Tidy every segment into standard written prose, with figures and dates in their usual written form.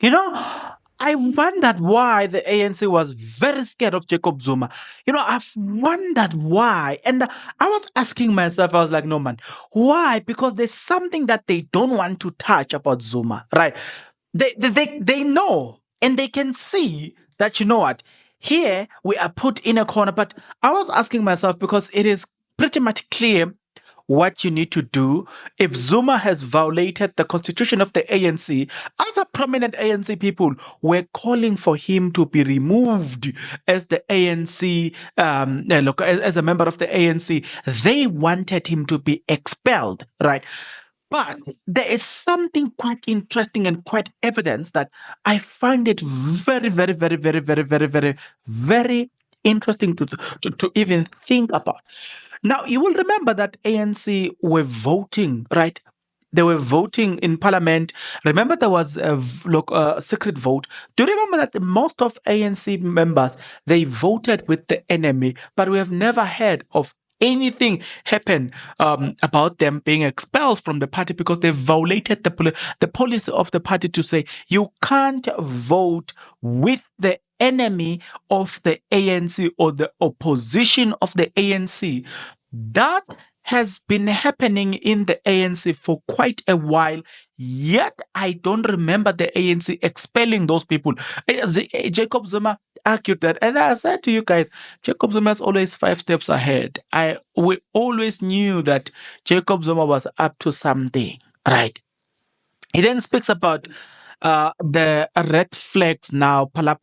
You know, I wondered why the ANC was very scared of Jacob Zuma. I've wondered why. And I was asking myself, I was like, no, man, why? Because there's something that they don't want to touch about Zuma, right? They know and they can see that, you know what, here we are put in a corner. But I was asking myself because it is pretty much clear what you need to do. If Zuma has violated the constitution of the ANC, other prominent ANC people were calling for him to be removed as the ANC, as a member of the ANC. They wanted him to be expelled, right? But there is something quite interesting and quite evidence that I find it very, very, very, very, very, very, very, very interesting to even think about. Now, you will remember that ANC were voting, right? They were voting in Parliament. Remember, there was a secret vote. Do you remember that most of ANC members, they voted with the enemy, but we have never heard of anything happen about them being expelled from the party because they violated the policy of the party to say you can't vote with the enemy of the ANC or the opposition of the ANC. That has been happening in the ANC for quite a while, yet I don't remember the ANC expelling those people. Jacob Zuma argued that, and I said to you guys, Jacob Zuma is always 5 steps ahead. We always knew that Jacob Zuma was up to something, right? He then speaks about the red flags now, pala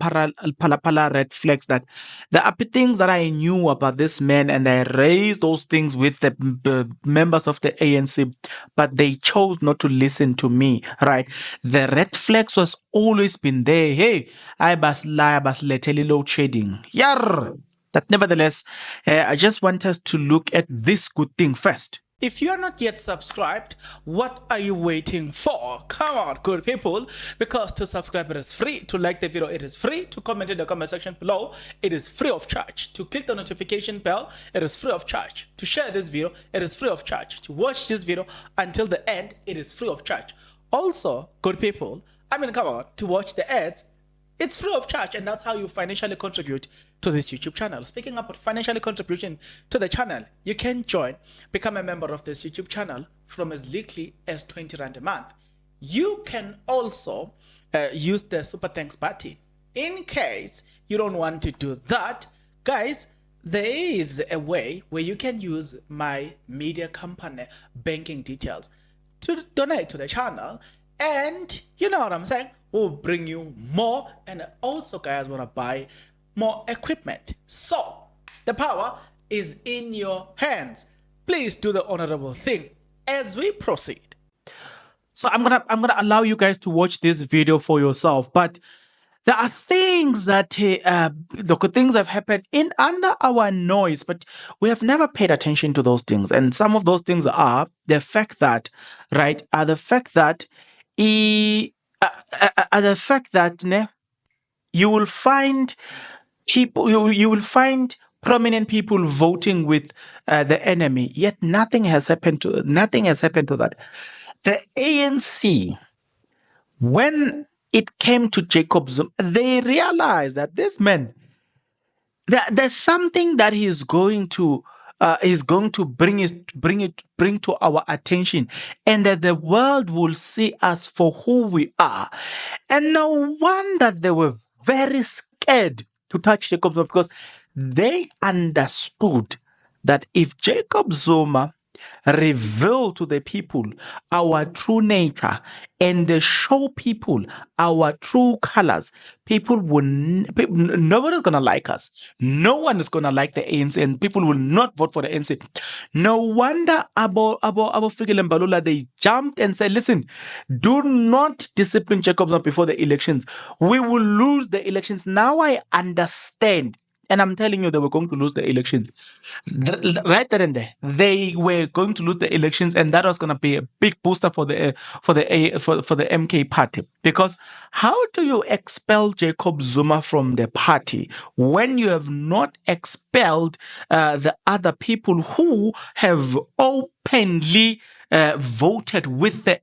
red flags, that there are things that I knew about this man and I raised those things with the members of the ANC, but they chose not to listen to me, right? The red flags was always been there. Hey, I bas leteli load shedding. Yar! But nevertheless, I just want us to look at this good thing first. If you are not yet subscribed, what are you waiting for? Come on, good people, because to subscribe it is free, to like the video it is free, to comment in the comment section below it is free of charge, to click the notification bell it is free of charge, to share this video it is free of charge, to watch this video until the end it is free of charge. Also, good people, come on, to watch the ads it's free of charge, and that's how you financially contribute to this YouTube channel. Speaking about financially contribution to the channel, you can become a member of this YouTube channel from as little as 20 Rand a month. You can also use the Super Thanks button. In case you don't want to do that, guys, there is a way where you can use my media company banking details to donate to the channel, and you know what I'm saying, we'll bring you more, and also guys want to buy more equipment. So the power is in your hands. Please do the honorable thing as we proceed. So I'm gonna allow you guys to watch this video for yourself, but there are things that things have happened in under our noise, but we have never paid attention to those things. And some of those things are the fact that you will find people, you will find prominent people voting with the enemy, yet nothing has happened to that. The ANC, when it came to Jacob Zuma, they realized that this man, there's something that he's going to bring to our attention, and that the world will see us for who we are. And no wonder they were very scared to touch Jacob Zuma, because they understood that if Jacob Zuma reveal to the people our true nature and show people our true colors, nobody's gonna like us. No one is gonna like the ANC, and people will not vote for the ANC. No wonder Abo Fikile Mbalula, they jumped and said, listen, do not discipline Jacob Zuma before the elections. We will lose the elections. Now I understand. And I'm telling you, they were going to lose the elections. Right there and there, they were going to lose the elections, and that was going to be a big booster for the MK party. Because how do you expel Jacob Zuma from the party when you have not expelled the other people who have openly voted with the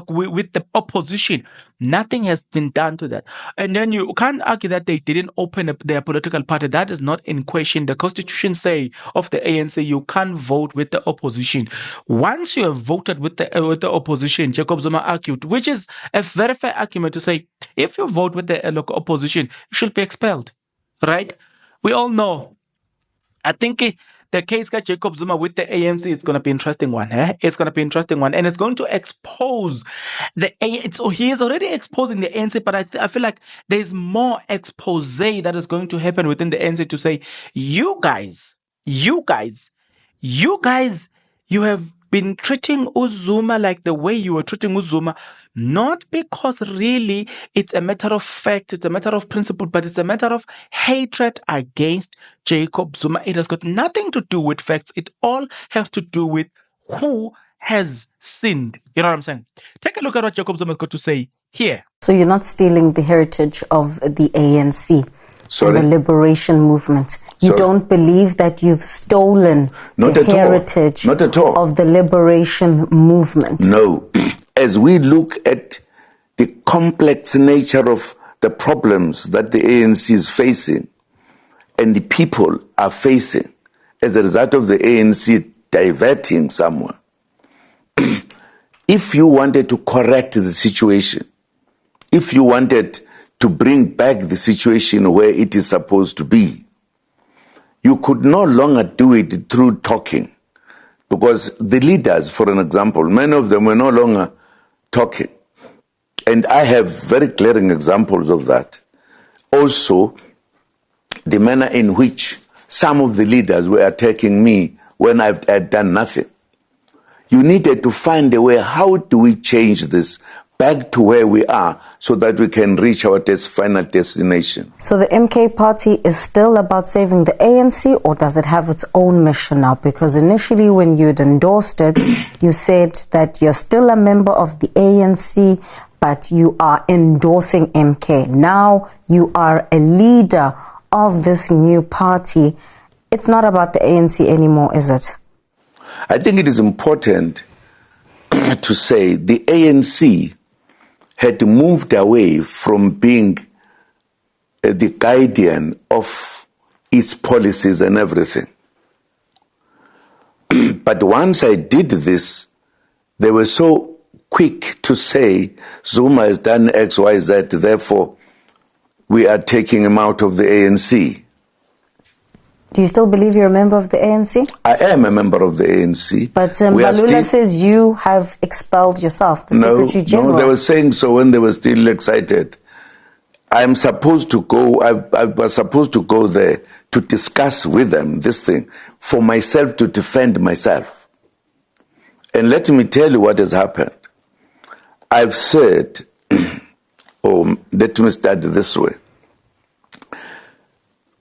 with the opposition. Nothing has been done to that. And then you can't argue that they didn't open up their political party. That is not in question. The constitution say of the ANC, you can't vote with the opposition. Once you have voted with the opposition, Jacob Zuma argued, which is a very fair argument to say, if you vote with the opposition, you should be expelled, right? We all know. I think the case got Jacob Zuma with the ANC, it's going to be an interesting one. It's going to be an interesting one. And it's going to expose the ANC. He is already exposing the ANC, but I feel like there's more expose that is going to happen within the ANC to say, you guys, you have been treating Uzuma like the way you were treating Uzuma, not because really it's a matter of fact, it's a matter of principle, but it's a matter of hatred against Jacob Zuma. It has got nothing to do with facts. It all has to do with who has sinned. You know what I'm saying? Take a look at what Jacob Zuma has got to say here. So you're not stealing the heritage of the ANC. Sorry? The liberation movement. You Sorry? don't believe that you've stolen Not the at all. heritage Not at all. of the liberation movement? No. As we look at the complex nature of the problems that the ANC is facing and the people are facing as a result of the ANC diverting somewhere, if you wanted to correct the situation, if you wanted to bring back the situation where it is supposed to be, you could no longer do it through talking, because the leaders, for an example, many of them were no longer talking. And I have very glaring examples of that. Also, the manner in which some of the leaders were attacking me when I had done nothing. You needed to find a way, how do we change this back to where we are so that we can reach our final destination? So the MK party is still about saving the ANC, or does it have its own mission now? Because initially when you'd endorsed it, you said that you're still a member of the ANC, but you are endorsing MK. Now you are a leader of this new party. It's not about the ANC anymore, is it? I think it is important to say the ANC had moved away from being the guardian of its policies and everything. But once I did this, they were so quick to say, Zuma has done X, Y, Z, therefore we are taking him out of the ANC. Do you still believe you're a member of the ANC? I am a member of the ANC. But Malula says you have expelled yourself, the Secretary General. No, they were saying so when they were still excited. I'm supposed to go, I was supposed to go there to discuss with them this thing, for myself to defend myself. And let me tell you what has happened. I've said, let me start this way.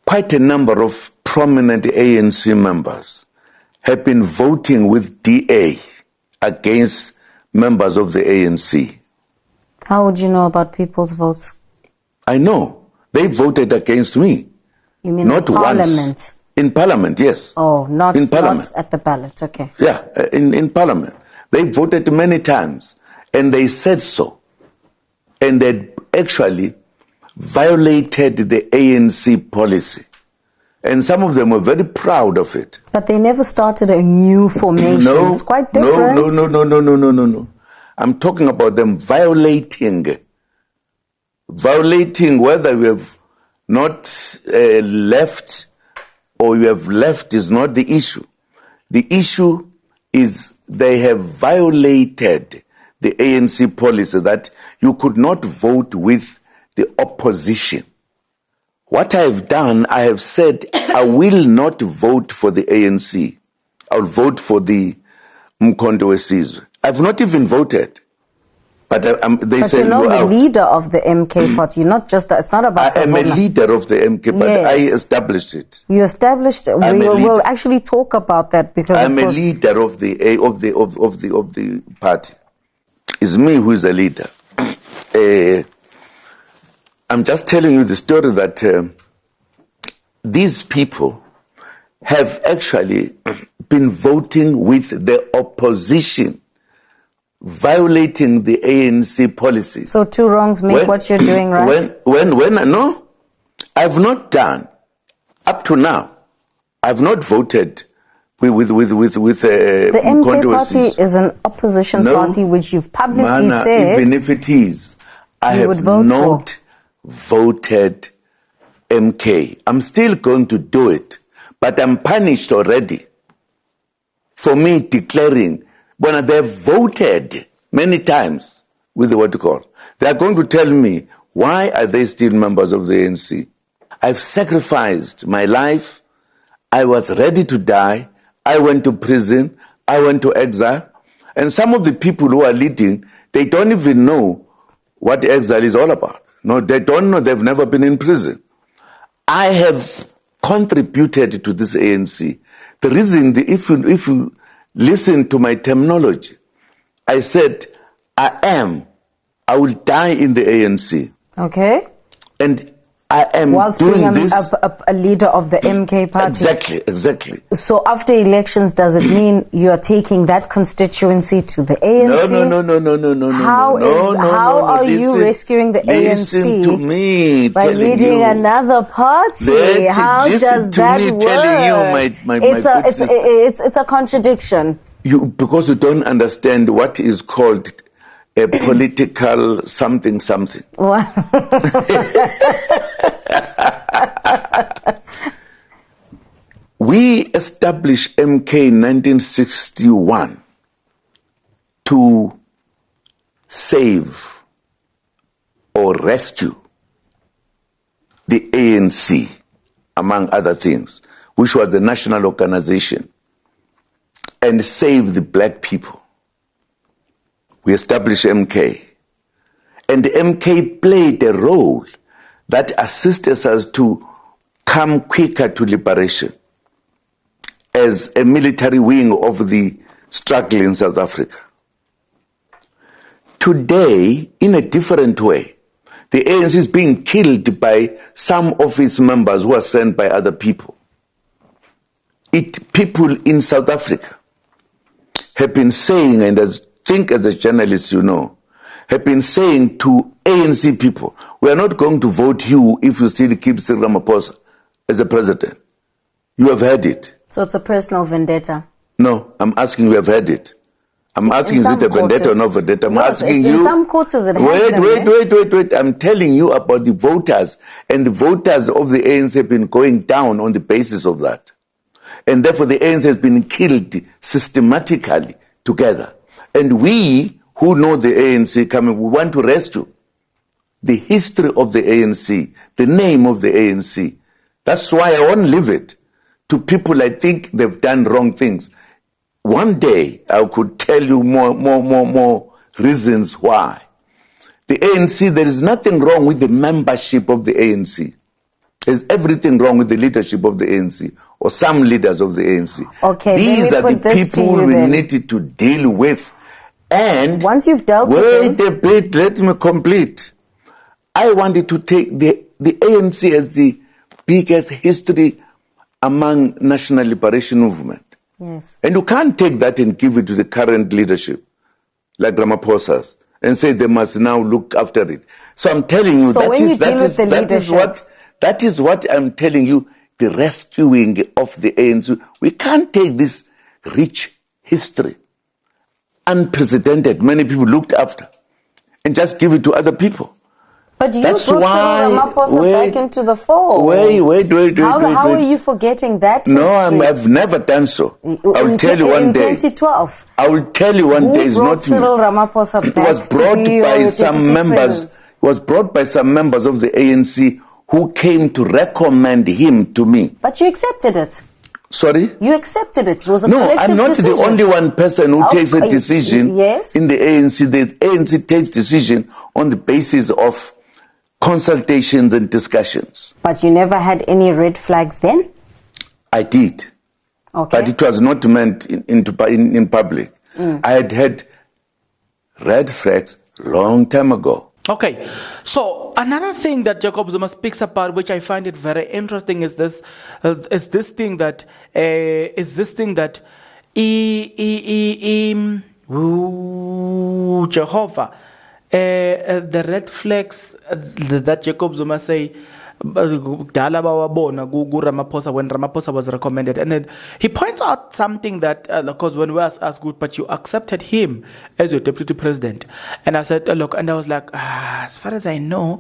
Quite a number of prominent ANC members have been voting with DA against members of the ANC. How would you know about people's votes? I know. They voted against me. You mean not in Parliament? Once. In Parliament, yes. Oh, not at the ballot, okay. Yeah, in Parliament. They voted many times, and they said so. And they actually violated the ANC policy. And some of them were very proud of it. But they never started a new formation. No, it's quite different. No. I'm talking about them violating. Violating, whether you have not left or you have left is not the issue. The issue is they have violated the ANC policy that you could not vote with the opposition. What I have done, I have said I will not vote for the ANC. I'll vote for the Mkhonto Wesizwe. I've not even voted. But they say you're not the leader of the MK party. You're not just, it's not about I am a leader of the MK, but yes. I established it. You established it. We'll actually talk about that, because I'm a leader of the party. It's me who is a leader. I'm just telling you the story that these people have actually been voting with the opposition violating the ANC policies. So two wrongs make what you're doing right? No, I've not done, up to now, I've not voted with the MK party is an opposition party which you've publicly said. Even if it is, I have not voted MK. I'm still going to do it, but I'm punished already for me declaring when they've voted many times with what you call. They're going to tell me, why are they still members of the ANC? I've sacrificed my life. I was ready to die. I went to prison. I went to exile. And some of the people who are leading, they don't even know what exile is all about. No, they don't know. They've never been in prison. I have contributed to this ANC. The reason, if you listen to my terminology, I said, I will die in the ANC. Okay. And I am whilst doing being this. a leader of the MK party. Exactly. So after elections, does it mean you are taking that constituency to the ANC? No. How are you rescuing the listen ANC to me, by leading another party? How does that work? Telling you my it's a contradiction. Because you don't understand what is called a political something. What? We established MK in 1961 to save or rescue the ANC, among other things, which was the national organization, and save the black people. We established MK. And MK played a role that assisted us to come quicker to liberation as a military wing of the struggle in South Africa. Today, in a different way, the ANC is being killed by some of its members who are sent by other people. People in South Africa have been saying, and as a journalist you know, have been saying to ANC people, we are not going to vote you if you still keep Anc Ramaphosa as a president. You have heard it. So it's a personal vendetta? No, I'm asking you have heard it. I'm asking, is it a vendetta or not vendetta? I'm asking you. In some quarters it has Wait. I'm telling you about the voters. And the voters of the ANC have been going down on the basis of that. And therefore the ANC has been killed systematically together. And we who know the ANC coming, we want to rescue the history of the ANC, the name of the ANC. That's why I won't leave it to people I think they've done wrong things. One day I could tell you more reasons why. The ANC, there is nothing wrong with the membership of the ANC. There's everything wrong with the leadership of the ANC or some leaders of the ANC. Okay, these are the people we need to deal with. And once you've dealt with them, wait a bit, let me complete. I wanted to take the ANC as the biggest history among national liberation movement. Yes. And you can't take that and give it to the current leadership, like Ramaphosa's, and say they must now look after it. So I'm telling you, that is what I'm telling you, the rescuing of the ANC. We can't take this rich history, unprecedented, many people looked after, and just give it to other people. But you brought Ramaphosa back into the fold. Wait. How are you forgetting that history? No, I've never done so. I will tell you one day. In 2012. I will tell you one day. Who brought Cyril Ramaphosa back? It was brought by some members. It was brought by some members of the ANC who came to recommend him to me. But you accepted it. Sorry? You accepted it. It was a collective decision. No, I'm not the only one person who takes a decision in the ANC. The ANC takes decision on the basis of consultations and discussions. But you never had any red flags then? I did. Okay. But it was not meant in public. I had red flags long time ago. Okay, so another thing that Jacob Zuma speaks about, which I find it very interesting, is this Ooh, Jehovah. The red flags that Jacob Zuma say, Dala bawabona ku Ramaphosa when Ramaphosa was recommended, and then he points out something that because when we asked, good, but you accepted him as your deputy president, and I said, look, and I was like, as far as I know,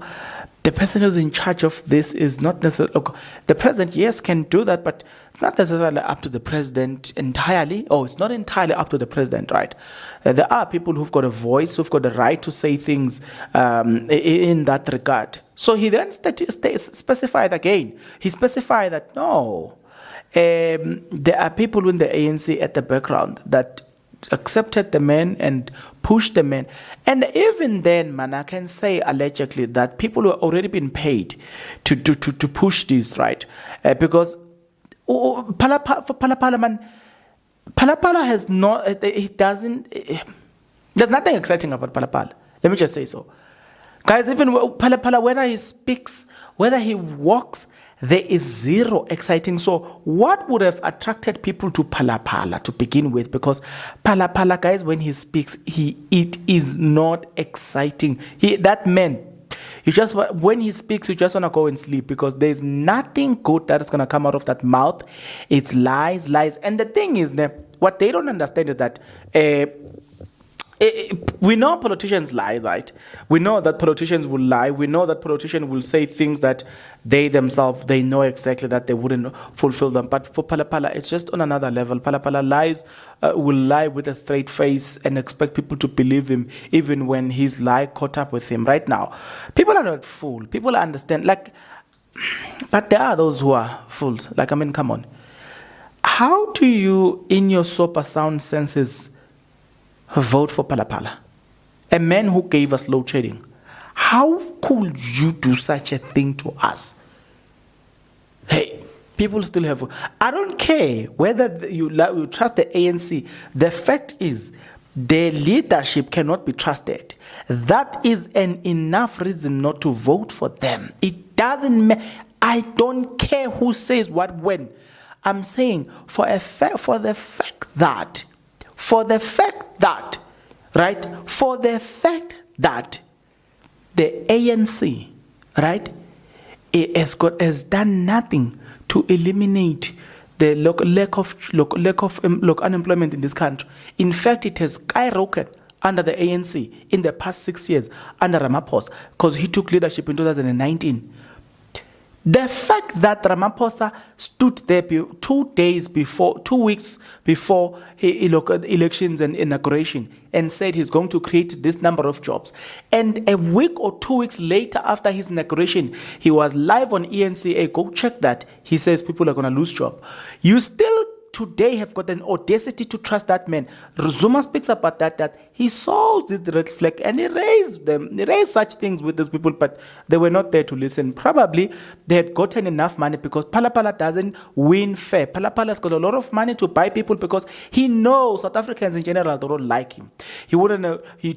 the person who's in charge of this is not necessarily, look, the president, yes, can do that, but it's not necessarily up to the president entirely. Oh, it's not entirely up to the president, right? There are people who've got a voice, who've got the right to say things in that regard. So he then specified again. He specified that no, there are people in the ANC at the background that accepted the man and pushed the man. And even then, man, I can say allegedly that people were already been paid to push this, right? Because for Palapala, man, Palapala has not, it doesn't, there's nothing exciting about Palapala. Let me just say so. Guys, even Palapala, whether he speaks, whether he walks, there is zero exciting. So what would have attracted people to Palapala to begin with? Because Palapala, guys, when he speaks, it is not exciting. That man, when he speaks, you just want to go and sleep because there's nothing good that is going to come out of that mouth. It's lies. And the thing is, what they don't understand is that we know politicians lie, right? We know that politicians will lie. We know that politicians will say things that they themselves, they know exactly that they wouldn't fulfill them. But for Palapala, it's just on another level. Palapala will lie with a straight face and expect people to believe him, even when his lie caught up with him. Right now, people are not fools. People understand. But there are those who are fools. Come on. How do you, in your super sound senses, vote for Palapala, a man who gave us load shedding? How could you do such a thing to us? Hey, people still have. I don't care whether you trust the ANC. The fact is, their leadership cannot be trusted. That is an enough reason not to vote for them. It doesn't matter. I don't care who says what when. I'm saying for the fact that the ANC, right, has done nothing to eliminate the lack of unemployment in this country. In fact, it has skyrocketed under the ANC in the past 6 years under Ramaphosa because he took leadership in 2019. The fact that Ramaphosa stood there 2 weeks before elections and inauguration and said he's going to create this number of jobs, and a week or 2 weeks later after his inauguration, he was live on ENCA, go check that, he says people are going to lose jobs. You still today have got an audacity to trust that man. Zuma speaks about that he saw the red flag and he raised such things with these people, but they were not there to listen. Probably they had gotten enough money because Palapala doesn't win fair. Palapala's got a lot of money to buy people because he knows South Africans in general don't like him. He wouldn't. He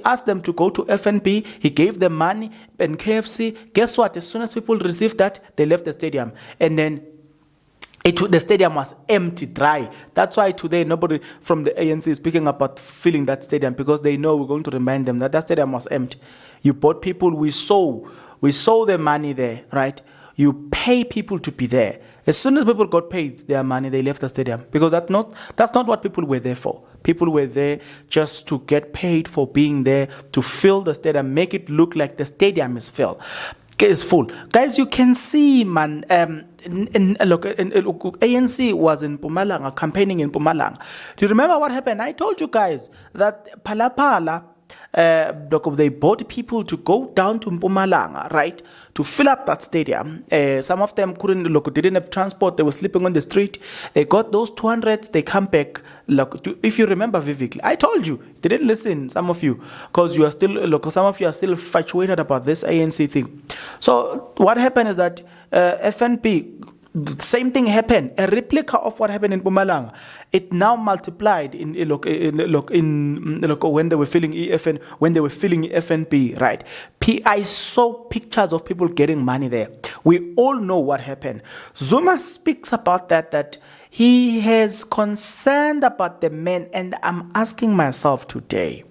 asked them to go to FNB. He gave them money and KFC. Guess what? As soon as people received that, they left the stadium, and then the stadium was empty, dry. That's why today nobody from the ANC is speaking about filling that stadium, because they know we're going to remind them that that stadium was empty. You bought people, we saw the money there, right? You pay people to be there. As soon as people got paid their money, they left the stadium, because that's not what people were there for. People were there just to get paid for being there, to fill the stadium, make it look like the stadium is full. Guys, you can see, man, ANC was in Mpumalanga, campaigning in Mpumalanga. Do you remember what happened? I told you guys that Palapala, they bought people to go down to Mpumalanga, right, to fill up that stadium. Some of them didn't have transport. They were sleeping on the street. They got those 200s. They come back. If you remember vividly, I told you. They didn't listen, some of you, because you are still, some of you are still infatuated about this ANC thing. So what happened is that FNP, same thing happened. A replica of what happened in Mpumalanga. It now multiplied in when they were filling FNP, right? I saw pictures of people getting money there. We all know what happened. Zuma speaks about that he has concerned about the men. And I'm asking myself today,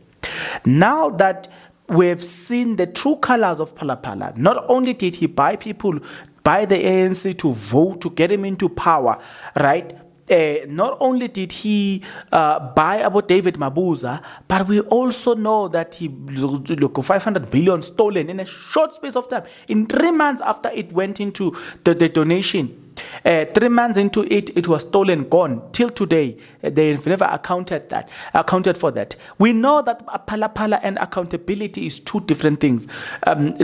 now that we've seen the true colors of Palapala, not only did he buy people, buy the ANC to vote to get him into power, right? Not only did he buy about David Mabuza, but we also know that he look 500 billion stolen in a short space of time. In 3 months after it went into the donation, 3 months into it, it was stolen, gone. Till today, they've never accounted for that. We know that Palapala and accountability is two different things.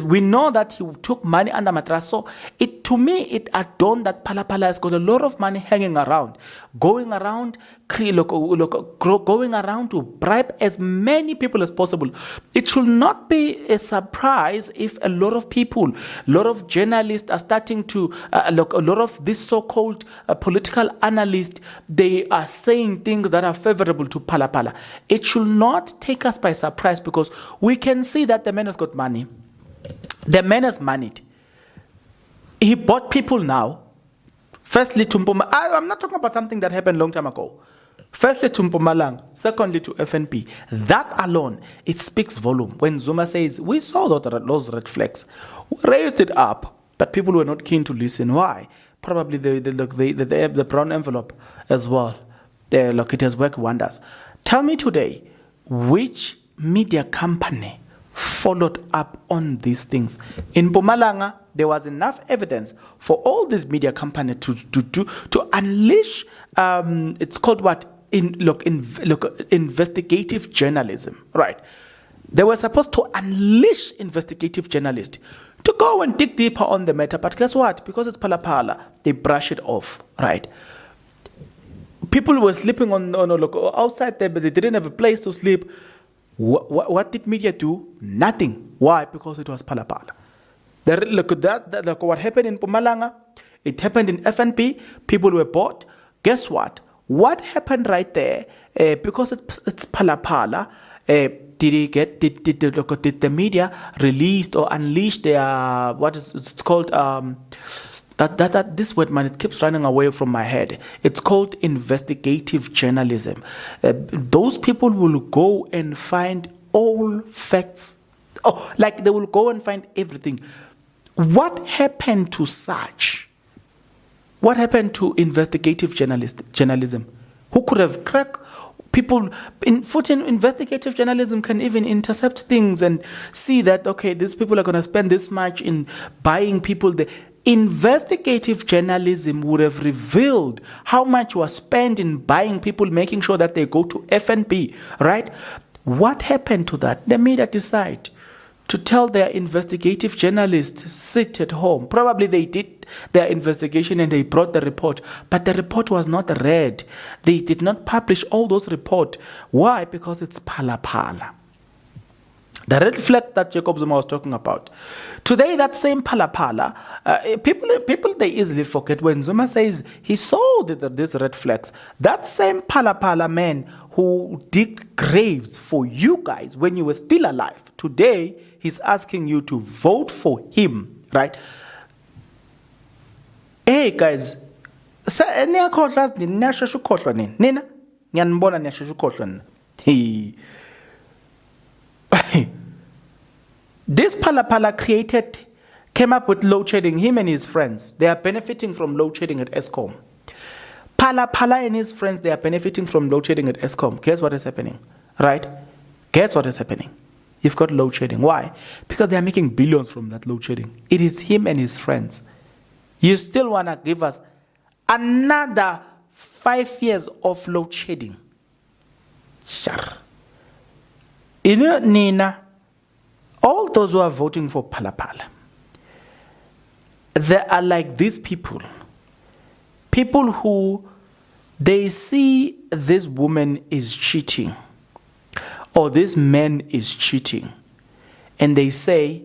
We know that he took money under mattress. So to me, it adorned that Palapala has got a lot of money hanging around, going around to bribe as many people as possible. It should not be a surprise if a lot of people, a lot of journalists are starting to, a lot of this so-called political analysts, they are saying things that are favorable to Palapala. It should not take us by surprise, because we can see that the man has got money. The man has moneyed. He bought people now. Firstly, to Mpuma. I'm not talking about something that happened a long time ago. Firstly, to Mpumalanga. Secondly, to FNP. That alone, it speaks volume. When Zuma says, we saw those red flags, we raised it up, but people were not keen to listen. Why? Probably the brown envelope as well. Look, it has worked wonders. Tell me today, which media company followed up on these things? In Mpumalanga, there was enough evidence for all these media companies to unleash. It's called what? Investigative journalism, right? They were supposed to unleash investigative journalists to go and dig deeper on the matter. But guess what? Because it's Palapala, they brush it off, right? People were sleeping on outside there, but they didn't have a place to sleep. What did media do? Nothing. Why? Because it was Palapala. Look at that. Look what happened in Mpumalanga. It happened in FNP. People were bought. Guess what? What happened right there? Because it's Palapala. Did the media released or unleashed their it's called this word, man, it keeps running away from my head. It's called investigative journalism. Those people will go and find all facts. Like they will go and find everything. What happened to such? What happened to investigative journalism? Who could have cracked? People in investigative journalism can even intercept things and see that, okay, these people are going to spend this much in buying people. The investigative journalism would have revealed how much was spent in buying people, making sure that they go to FNP, right? What happened to that? The media decide to tell their investigative journalists, sit at home. Probably they did their investigation and they brought the report, but the report was not read. They did not publish all those reports. Why? Because it's Palapala. The red flag that Jacob Zuma was talking about. Today, that same Palapala, people they easily forget when Zuma says he saw these red flags. That same Palapala man who dig graves for you guys when you were still alive, today he's asking you to vote for him, right? Hey guys, this Palapala came up with load shedding, him and his friends. They are benefiting from load shedding at ESCOM. Palapala and his friends, they are benefiting from load shedding at ESCOM. Guess what is happening, right? Guess what is happening? You've got load shedding. Why? Because they are making billions from that load shedding. It is him and his friends. You still want to give us another 5 years of load shedding? Sure. You know, Nina, all those who are voting for Palapala, they are like these people. People who, they see this woman is cheating or this man is cheating, and they say,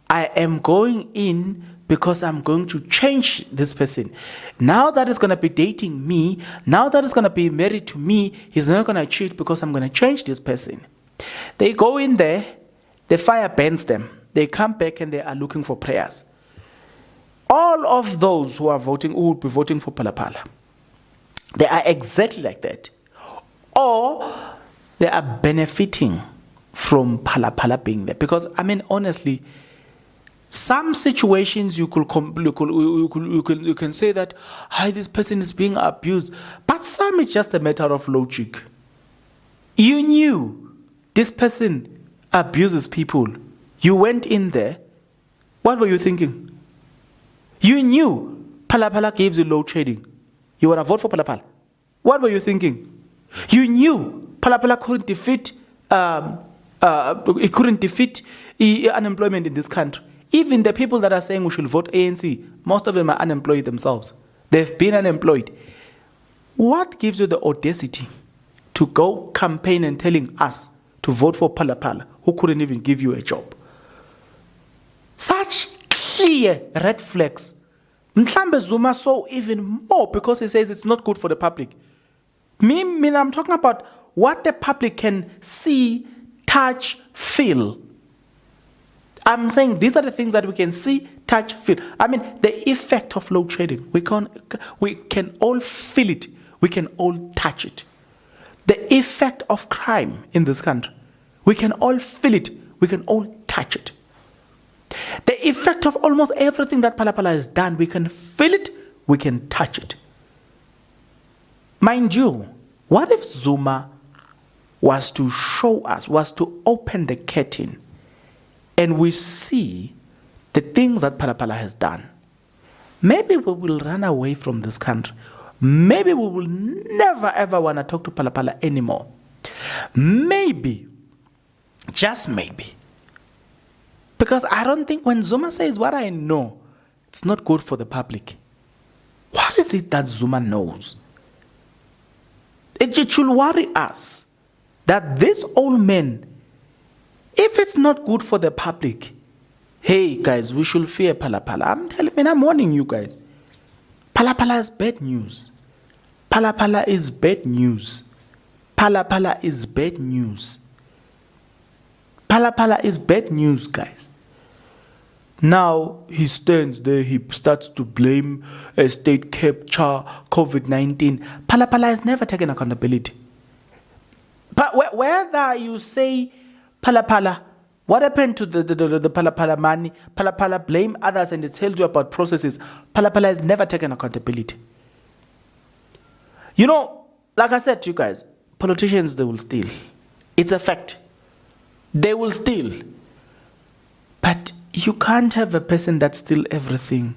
I am going in because I'm going to change this person. Now that he's going to be dating me, now that he's going to be married to me, he's not going to cheat because I'm going to change this person. They go in there, the fire burns them. They come back and they are looking for prayers. All of those who are voting, who would be voting for Palapala, They are exactly like that. Or they are benefiting from Phala being there. Because, I mean, honestly, some situations you can say that, hi, this person is being abused. But some it's just a matter of logic. You knew this person abuses people. You went in there. What were you thinking? You knew Phala gives you load shedding. You want to vote for Phala. What were you thinking? You knew Phala couldn't defeat unemployment in this country. Even the people that are saying we should vote ANC, most of them are unemployed themselves. They've been unemployed. What gives you the audacity to go campaign and telling us to vote for Phala, who couldn't even give you a job? Such clear red flags. Mhlambe Zuma saw even more because he says it's not good for the public. I'm talking about what the public can see, touch, feel. I'm saying these are the things that we can see, touch, feel. I mean, the effect of load shedding. We can all feel it. We can all touch it. The effect of crime in this country. We can all feel it. We can all touch it. The effect of almost everything that Phala has done, we can feel it. We can touch it. Mind you, what if Zuma was to show us, was to open the curtain, and we see the things that Phala has done? Maybe we will run away from this country. Maybe we will never ever want to talk to Phala anymore. Maybe, just maybe. Because I don't think when Zuma says what I know, it's not good for the public. What is it that Zuma knows? It should worry us that this old man, if it's not good for the public, hey guys, we should fear Phala. I'm warning you guys. Phala is bad news. Phala is bad news. Phala is bad news. Phala is bad news, guys. Now he stands there, he starts to blame state capture, COVID-19. Phala has never taken accountability. But whether you say Phala, what happened to the Phala money? Phala blame others and it tells you about processes. Phala has never taken accountability. You know, like I said to you guys, politicians, they will steal. It's a fact. They will steal. But you can't have a person that steals everything.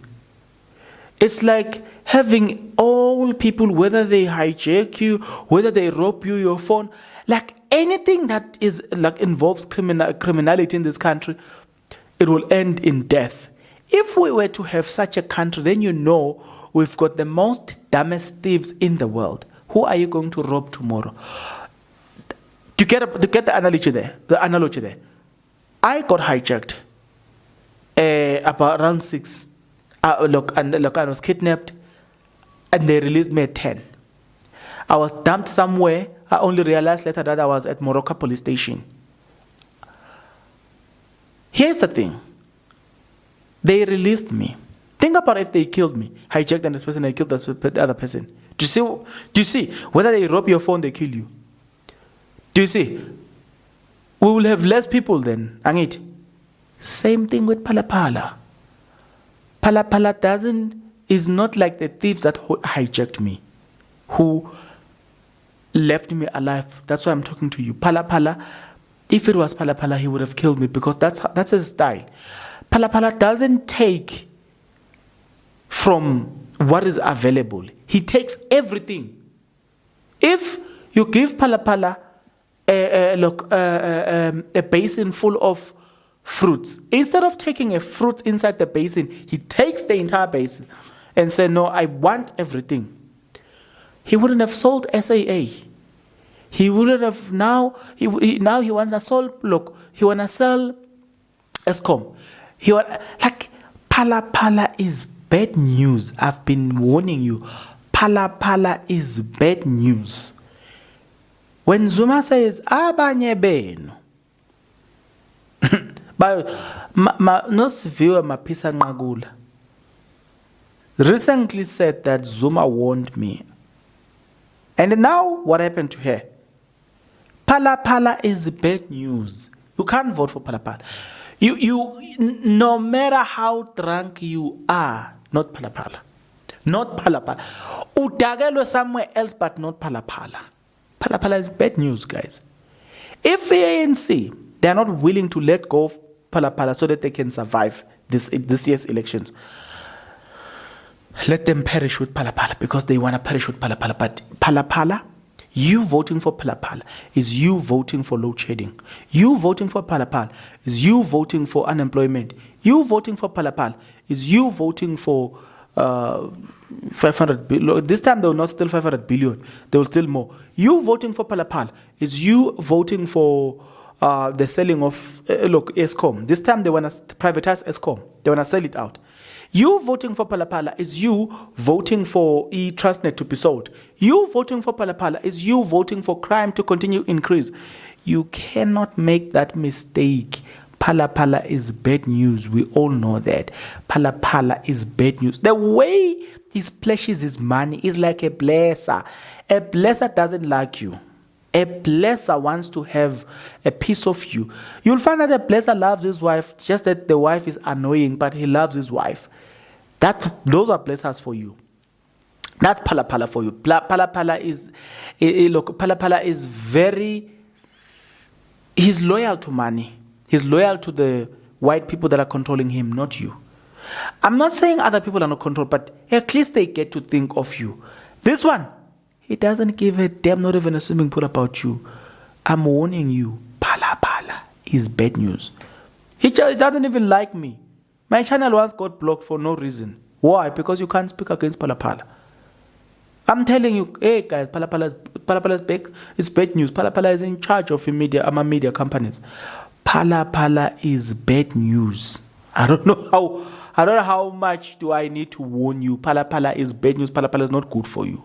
It's like having all people, whether they hijack you, whether they rob you, your phone, like anything that is like involves criminality in this country, it will end in death. If we were to have such a country, then you know we've got the most dumbest thieves in the world. Who are you going to rob tomorrow? To get the analogy there, I got hijacked about around 6. I was kidnapped, and they released me at 10. I was dumped somewhere. I only realized later that I was at Morocco police station. Here's the thing. They released me. Think about if they killed me, hijacked this person, and killed the other person. Do you see? Whether they rob your phone, they kill you. Do you see? We will have less people then. Angit. Same thing with Phala. Phala is not like the thief that hijacked me, who left me alive. That's why I'm talking to you. Phala, if it was Phala, he would have killed me because that's his style. Phala doesn't take from what is available. He takes everything. If you give Phala a basin full of fruits, instead of taking a fruit inside the basin, he takes the entire basin and said, no, I want everything. He wouldn't have sold SAA. He wouldn't have now he wants to sell. Look, he want to sell ESCOM. Phala is bad news. I've been warning you. Phala is bad news. When Zuma says abanye benu, Nosiviwe Mapisa Nqagula recently said that Zuma warned me And now what happened to her? Phala Phala is bad news. You can't vote for Phala Phala. No matter how drunk you are, not Phala Phala. Not Phala Phala. Utagelwe somewhere else, but not Phala Phala. Phala Phala is bad news, guys. If the ANC, they are not willing to let go of Phala Phala so that they can survive this year's elections, let them perish with Phala Phala, because they want to perish with Phala Phala. But Phala Phala, you voting for Phala Phala is you voting for load shedding. You voting for Phala Phala is you voting for unemployment. You voting for Phala Phala is you voting for 500 billion. This time they will not steal 500 billion. They will steal more. You voting for Phala Phala is you voting for the selling of Eskom. This time they want to privatize Eskom. They want to sell it out. You voting for Phala Phala is you voting for Transnet to be sold. You voting for Phala Phala is you voting for crime to continue increase. You cannot make that mistake. Phala Phala is bad news. We all know that. Phala Phala is bad news. The way he splashes his money is like a blesser. A blesser doesn't like you. A blesser wants to have a piece of you. You'll find that a blesser loves his wife, just that the wife is annoying, but he loves his wife. Those are blessers for you. That's Phala Phala for you. Phala Phala is, Phala Phala is he's loyal to money. He's loyal to the white people that are controlling him, not you. I'm not saying other people are not controlled, but at least they get to think of you. This one, he doesn't give a damn, not even a swimming pool about you. I'm warning you, Phala Phala is bad news. He doesn't even like me. My channel once got blocked for no reason. Why? Because you can't speak against Phala Phala. I'm telling you, hey guys, Phala Phala is bad news. Phala Phala is in charge of media companies. Phala Phala is bad news. I don't know how much do I need to warn you. Phala Phala is bad news. Phala Phala is not good for you.